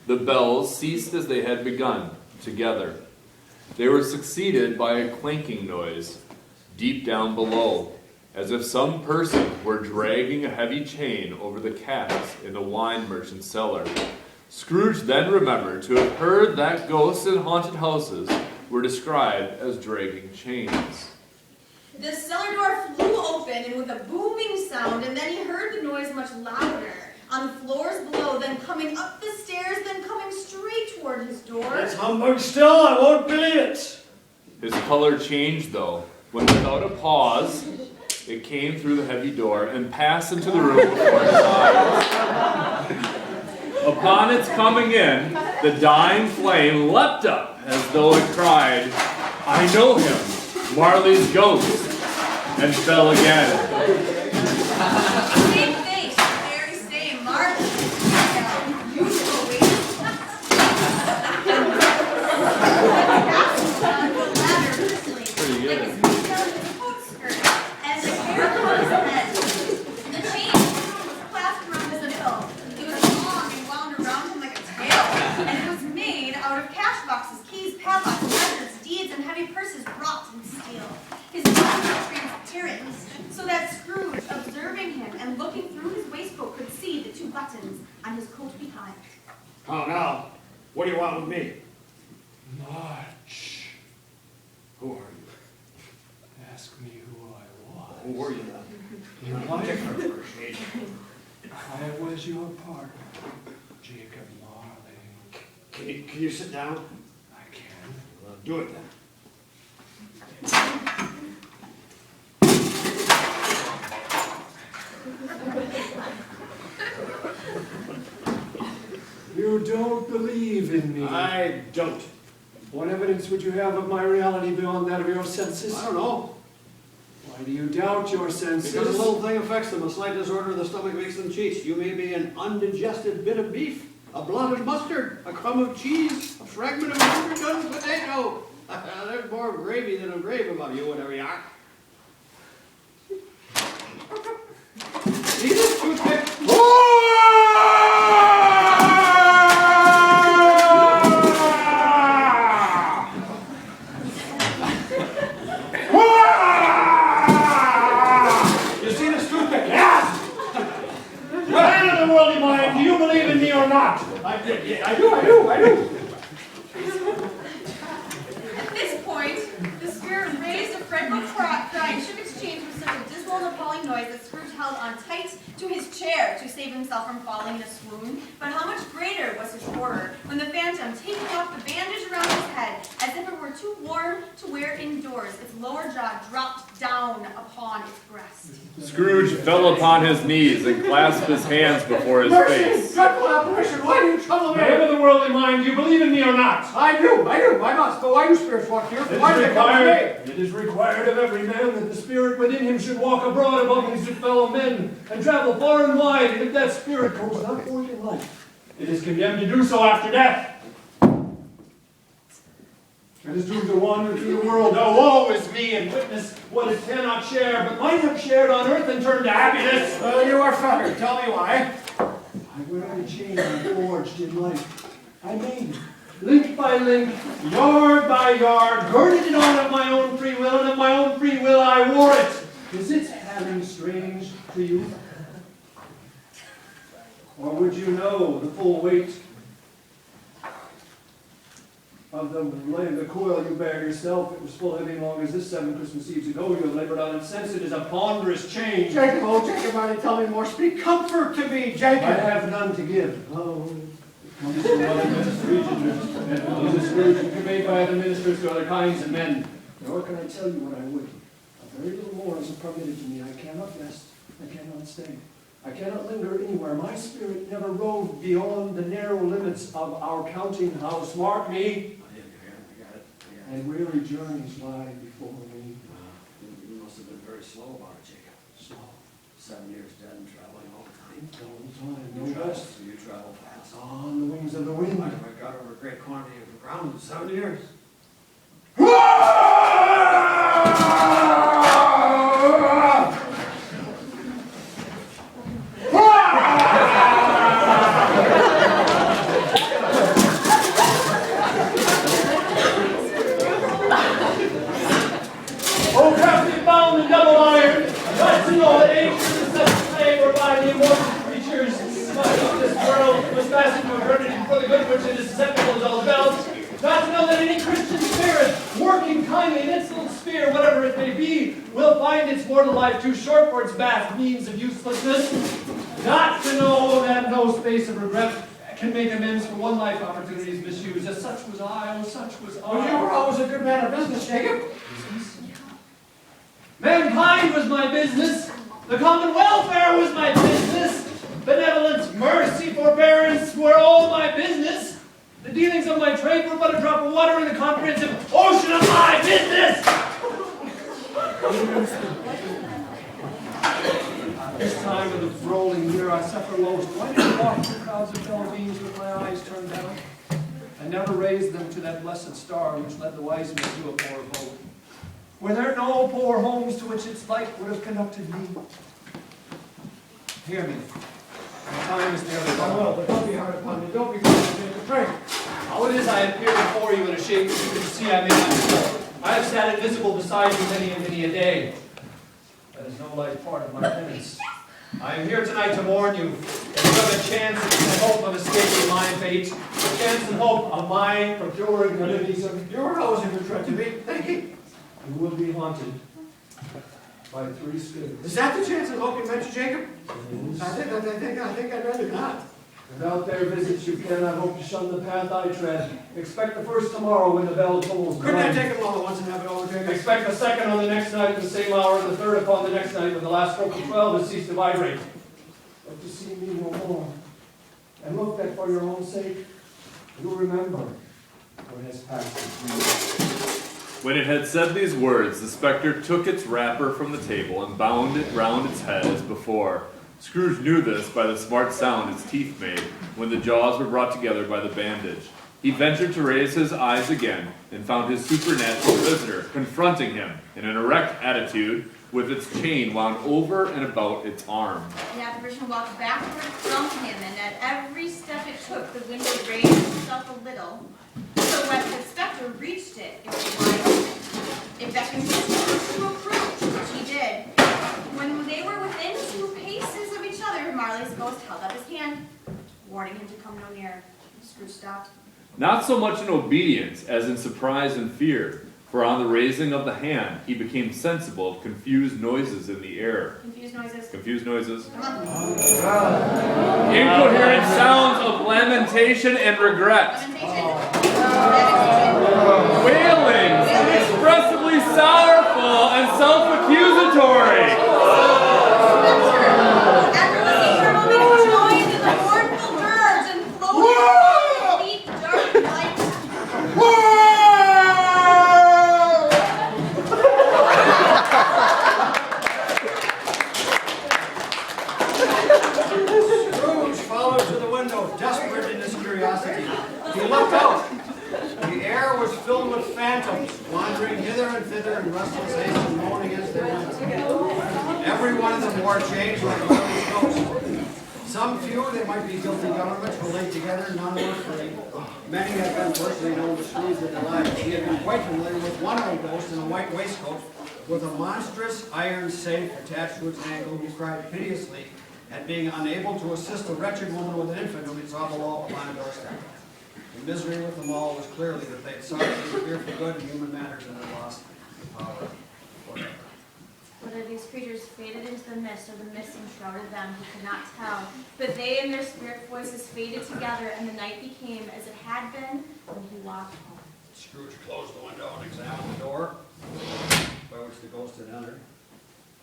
The bells ceased as they had begun, together. They were succeeded by a clanking noise, deep down below, as if some person were dragging a heavy chain over the casks in a wine merchant's cellar. Scrooge then remembered to have heard that ghosts in haunted houses were described as dragging chains. The cellar door flew open and with a booming sound, and then he heard the noise much louder on the floors below, then coming up the stairs, then coming straight toward his door. That's humbug still, I won't believe it. His color changed, though, when without a pause, it came through the heavy door and passed into the room before his eyes. Upon its coming in, the dying flame leapt up as though it cried, "I know him, Marley's ghost," and fell again. Same thing, very same, Marley. Usual way. Pretty good. And the hair upon his head. The chain was clasped around his middle. It was long and wound around him like a tail, and it was made out of cash boxes, keys, padlocks, letters, deeds, and heavy purses wrought in steel. His body was transparent, so that Scrooge, observing him and looking through his waistcoat, could see the two buttons on his coat behind. Oh, now, what do you want with me? Much. Who are you? Ask me who I was. Who were you then? You I'll like take her first, Shade. I was your partner, Jacob Marley. Can you sit down? I can. Well, do it then. You don't believe in me. I don't. What evidence would you have of my reality beyond that of your senses? I don't know. Why do you doubt your senses? Because a little thing affects them. A slight disorder of the stomach makes them cheat. You may be an undigested bit of beef, a blotted mustard, a crumb of cheese, a fragment of an overdone potato. There's more gravy than a grave about you, whatever you are. See this toothpick? You see this toothpick? Yes! Man of the worldly mind, do you believe in me or not? I do. At this point, the spirit raised a fretful cry and shook its chains with such a dismal and appalling noise that Scrooge held on tight to his chair to save himself from falling in a swoon. But how much greater was his horror when the phantom, taking off the bandage around his head, as if it were too warm to wear indoors, its lower jaw dropped down upon its breast. Scrooge fell upon his knees and clasped his hands before his face. Dreadful apparition, why do you trouble me? Man of the worldly mind, do you believe in me or not? I do, I must. But why do spirits walk here? Why do they come to me? It is required of every man that the spirit within him should walk abroad among his fellow men and travel far and wide, and if that spirit goes not forth in life, it is condemned to do so after death. It is doomed to wander through the world, oh, woe is me, and witness what it cannot share, but might have shared on earth and turned to happiness. Well, you are fettered. Tell me why. I wear a chain I forged in life. I made it, link by link, yard by yard, girded it on of my own free will, and of my own free will I wore it. Is its having strange to you? Or would you know the full weight of the coil you bear yourself? It was full heavy long as this 7 Christmas Eves ago. You have labored on it since. It is a ponderous change. Jacob, oh, Jacob, I tell me more. Speak comfort to me, Jacob. I have none to give. Oh, it comes from other ministries and is a scourge conveyed by other ministers to other kinds of men. Nor can I tell you what I would. A very little more is permitted to me. I cannot rest. I cannot stay. I cannot linger anywhere. My spirit never roved beyond the narrow limits of our counting house. Mark me. I got it. And weary journeys lie before me. You must have been very slow about it, Jacob. Slow. 7 years dead and traveling all the time. All the time. No rest. So you travel fast. On the wings of the wind. I got over a great quantity of ground in 7 years. mortal life too short for its vast means of uselessness. Not to know that no space of regret can make amends for one life opportunities misused. As such was I, oh such was I. Well, you were always a good man of business, Jacob. Mankind was my business. The common welfare was my business. Benevolence, mercy, forbearance were all my business. The dealings of my trade were but a drop of water in the comprehensive ocean of my business. This time of the rolling year I suffer most. Why did I walk through crowds of fellow beings with my eyes turned down? I never raised them to that blessed star which led the wise men to a poor abode. Were there no poor homes to which its light would have conducted me? Hear me. My time is nearly gone. Well, but don't be hard upon me. Don't be hard to pray. How it is I appear before you in a shape that you can see I may not know. I have sat invisible beside you many and many a day. That is no light part of my penance. I am here tonight to warn you that you have a chance and hope of escaping my fate, a chance and hope of my procuring remedies. You were always a good friend to me. Thank you. You will be haunted by 3 spirits. Is that the chance of hope you mentioned, Jacob? I think I'd rather not. Without their visits, you cannot hope to shun the path I tread. Expect the first tomorrow when the bell tolls. Couldn't I take them all at once and have it over, Jacob? Expect the second on the next night at the same hour, and the third upon the next night when the last stroke of 12 has ceased to vibrate. But to see me no more, and look that for your own sake, you'll remember what has passed between us. When it had said these words, the spectre took its wrapper from the table and bound it round its head as before. Scrooge knew this by the smart sound its teeth made when the jaws were brought together by the bandage. He ventured to raise his eyes again and found his supernatural visitor confronting him in an erect attitude with its chain wound over and about its arm. The apparition walked backward from him, and at every step it took, the window raised itself a little, so when the spectre reached it, it was wide open. It beckoned his horse to approach, which he did. When they were within 2 paces of each other, Marley's ghost held up his hand, warning him to come no nearer. Scrooge stopped. Not so much in obedience as in surprise and fear, for on the raising of the hand he became sensible of confused noises in the air. Confused noises. Confused noises. Come on. Incoherent sounds of lamentation and regret. Lamentation. Wailings, inexpressibly sorrowful and self-accusatory. After listening for a moment, he joined in the mournful dirge and floated in deep, dark light. Scrooge followed to the window, desperate in his curiosity. He looked out. The air was filled with phantoms, wandering hither and thither in restless haste and moaning as they went. Every one of them wore chains like a village ghost. Some few, they might be guilty governments, were laid together, none were free. Many had been personally known to Scrooge in their lives. He had been quite familiar with one old ghost in a white waistcoat, with a monstrous iron safe attached to its ankle, who cried piteously at being unable to assist a wretched woman with an infant whom he saw below upon a doorstep. The misery with them all was clearly that they had sought to interfere for good in human matters and had lost the power forever. Whether these creatures faded into the mist or the mist enshrouded them, he could not tell. But they and their spirit voices faded together, and the night became as it had been when he walked home. Scrooge closed the window and examined the door by which the ghost had entered.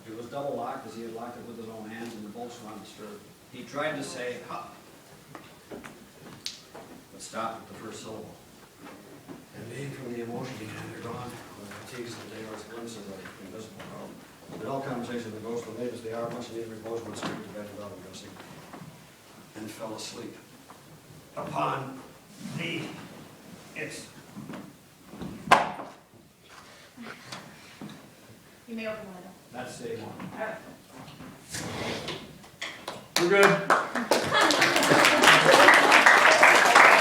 It was double locked as he had locked it with his own hands, and the bolts were undisturbed. He tried to say, "Ha," but stopped at the first syllable. And being from the emotion he had undergone, with the fatigues of the day or his glimpse of the invisible world, the dull conversation of the ghost was late as they are, much needed repose, went straight to bed without undressing, and fell asleep upon its. You may open the window. That's day one. We're good.